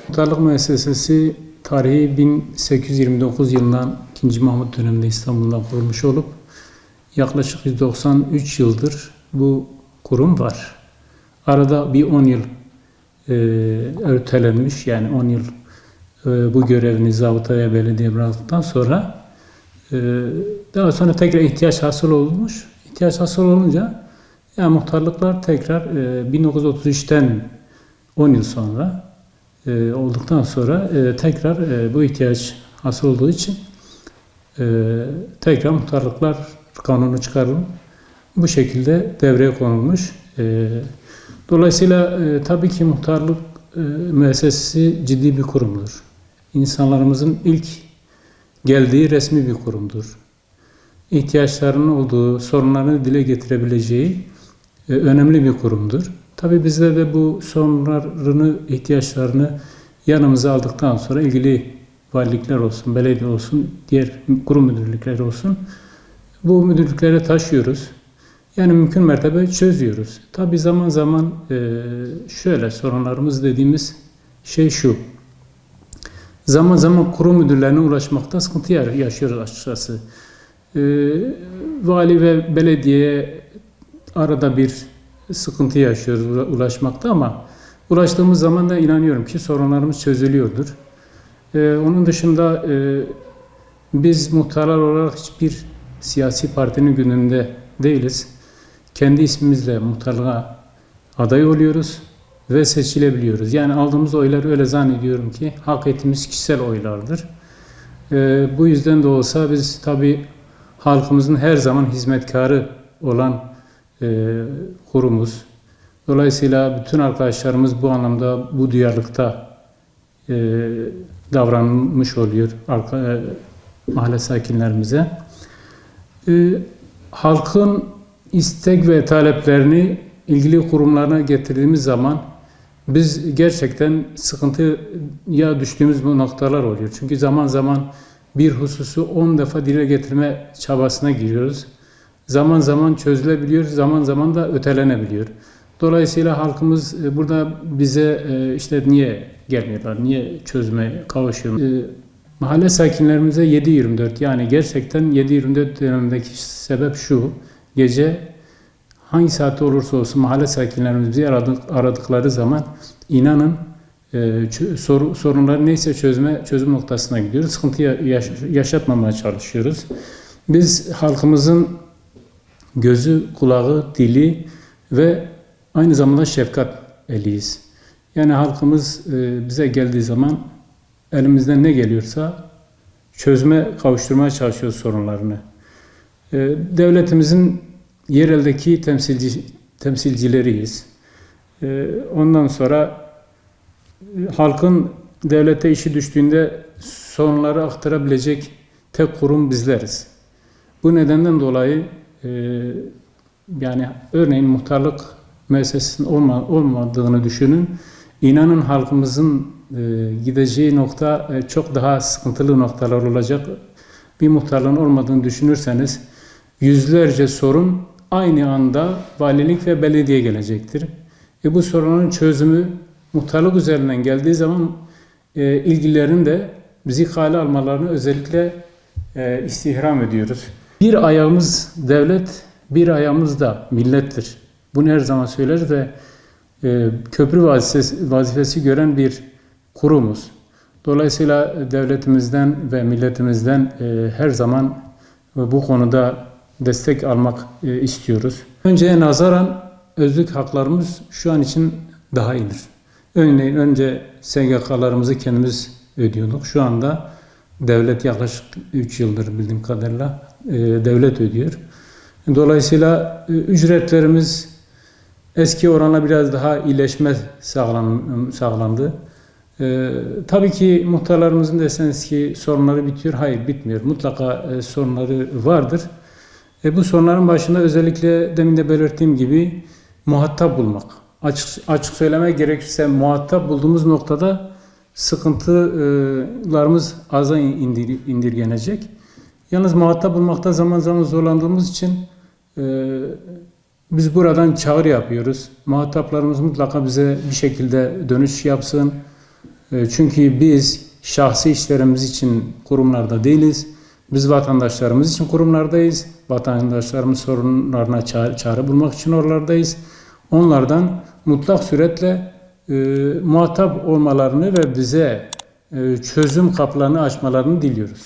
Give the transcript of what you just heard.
Muhtarlık müessesesi tarihi 1829 yılından 2. Mahmut döneminde İstanbul'da kurulmuş olup yaklaşık 193 yıldır bu kurum var. Arada bir 10 yıl ertelenmiş, yani 10 yıl bu görevini zabıtaya, belediye bıraktıktan sonra daha sonra tekrar ihtiyaç hasıl olmuş. İhtiyaç hasıl olunca yani muhtarlıklar tekrar 1933'ten 10 yıl sonra olduktan sonra tekrar bu ihtiyaç hasıl olduğu için tekrar muhtarlıklar kanunu çıkarılıp bu şekilde devreye konulmuş. Dolayısıyla tabii ki muhtarlık müessesesi ciddi bir kurumdur. İnsanlarımızın ilk geldiği resmi bir kurumdur. İhtiyaçlarının olduğu, sorunlarını dile getirebileceği önemli bir kurumdur. Tabii bizler de bu sorunlarını, ihtiyaçlarını yanımıza aldıktan sonra ilgili valilikler olsun, belediye olsun, diğer kurum müdürlükleri olsun, bu müdürlüklere taşıyoruz. Yani mümkün mertebe çözüyoruz. Tabii zaman zaman şöyle sorunlarımız dediğimiz şey şu. Zaman zaman kurum müdürlerine ulaşmakta sıkıntı yaşıyoruz açıkçası. Vali ve belediyeye arada bir sıkıntı yaşıyoruz ulaşmakta ama ulaştığımız zaman da inanıyorum ki sorunlarımız çözülüyordur. Onun dışında biz muhtarlar olarak hiçbir siyasi partinin gündeminde değiliz. Kendi ismimizle muhtarlığa aday oluyoruz ve seçilebiliyoruz. Yani aldığımız oyları öyle zannediyorum ki hak ettiğimiz kişisel oylardır. Bu yüzden de olsa biz tabii halkımızın her zaman hizmetkarı olan kurumuz. Dolayısıyla bütün arkadaşlarımız bu anlamda, bu duyarlılıkta davranmış oluyor mahalle sakinlerimize. Halkın istek ve taleplerini ilgili kurumlarına getirdiğimiz zaman biz gerçekten sıkıntıya düştüğümüz bu noktalar oluyor. Çünkü zaman zaman bir hususu 10 defa dile getirme çabasına giriyoruz. Zaman zaman çözülebiliyor, zaman zaman da ötelenebiliyor. Dolayısıyla halkımız burada bize işte niye gelmiyorlar, niye çözmeye kavuşuyor? Mahalle sakinlerimize 7/24, yani gerçekten 7/24 dönemindeki sebep şu: gece hangi saatte olursa olsun mahalle sakinlerimiz bizi aradıkları zaman inanın sorunları neyse çözüm noktasına gidiyoruz. Sıkıntı yaşatmamaya çalışıyoruz. Biz halkımızın gözü, kulağı, dili ve aynı zamanda şefkat eliyiz. Yani halkımız bize geldiği zaman elimizden ne geliyorsa kavuşturmaya çalışıyoruz sorunlarını. Devletimizin yereldeki temsilcileriyiz. Ondan sonra halkın devlete işi düştüğünde sorunları aktarabilecek tek kurum bizleriz. Bu nedenden dolayı yani örneğin muhtarlık müessesesinin olmadığını düşünün. İnanın halkımızın gideceği nokta çok daha sıkıntılı noktalar olacak. Bir muhtarlığın olmadığını düşünürseniz yüzlerce sorun aynı anda valilik ve belediye gelecektir. Bu sorunun çözümü muhtarlık üzerinden geldiği zaman ilgililerin de bizi kale almalarını özellikle istihram ediyoruz. Bir ayağımız devlet, bir ayağımız da millettir. Bunu her zaman söyleriz ve köprü vazifesi gören bir kurumuz. Dolayısıyla devletimizden ve milletimizden her zaman bu konuda destek almak istiyoruz. Önceye nazaran özlük haklarımız şu an için daha iyidir. Örneğin önce SGK'larımızı kendimiz ödüyorduk. Şu anda devlet yaklaşık 3 yıldır bildiğim kadarıyla devlet ödüyor. Dolayısıyla ücretlerimiz eski oranla biraz daha iyileşme sağlandı. Tabii ki muhtarlarımızın deseniz ki sorunları bitiyor. Hayır, bitmiyor. Mutlaka sorunları vardır. Bu sorunların başında özellikle demin de belirttiğim gibi muhatap bulmak. Açık söylemek gerekirse muhatap bulduğumuz noktada sıkıntılarımız aza indirgenecek. Yalnız muhatap bulmakta zaman zaman zorlandığımız için biz buradan çağrı yapıyoruz. Muhataplarımız mutlaka bize bir şekilde dönüş yapsın. Çünkü biz şahsi işlerimiz için kurumlarda değiliz. Biz vatandaşlarımız için kurumlardayız. Vatandaşlarımız sorunlarına çare bulmak için oralardayız. Onlardan mutlak suretle muhatap olmalarını ve bize çözüm kapılarını açmalarını diliyoruz.